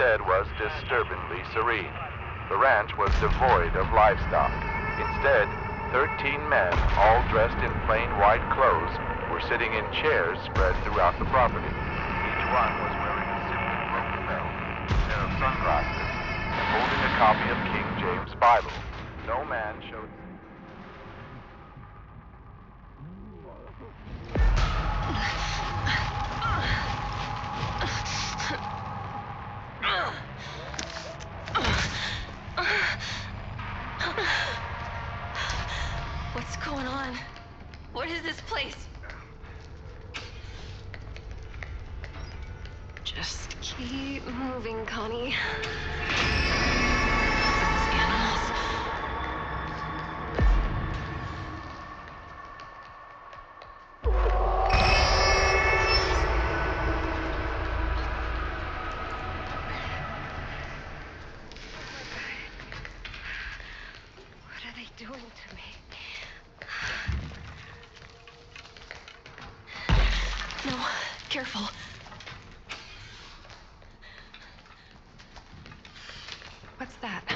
instead was disturbingly serene. The ranch was devoid of livestock. Instead, 13 men, all dressed in plain white clothes, were sitting in chairs spread throughout the property. Each one was wearing a simply broken belt, a pair of sunglasses, and holding a copy of King James' Bible. No man showed... What's going on? What is this place? Just keep moving, Connie. Those animals. What are they doing to me? No, careful. What's that?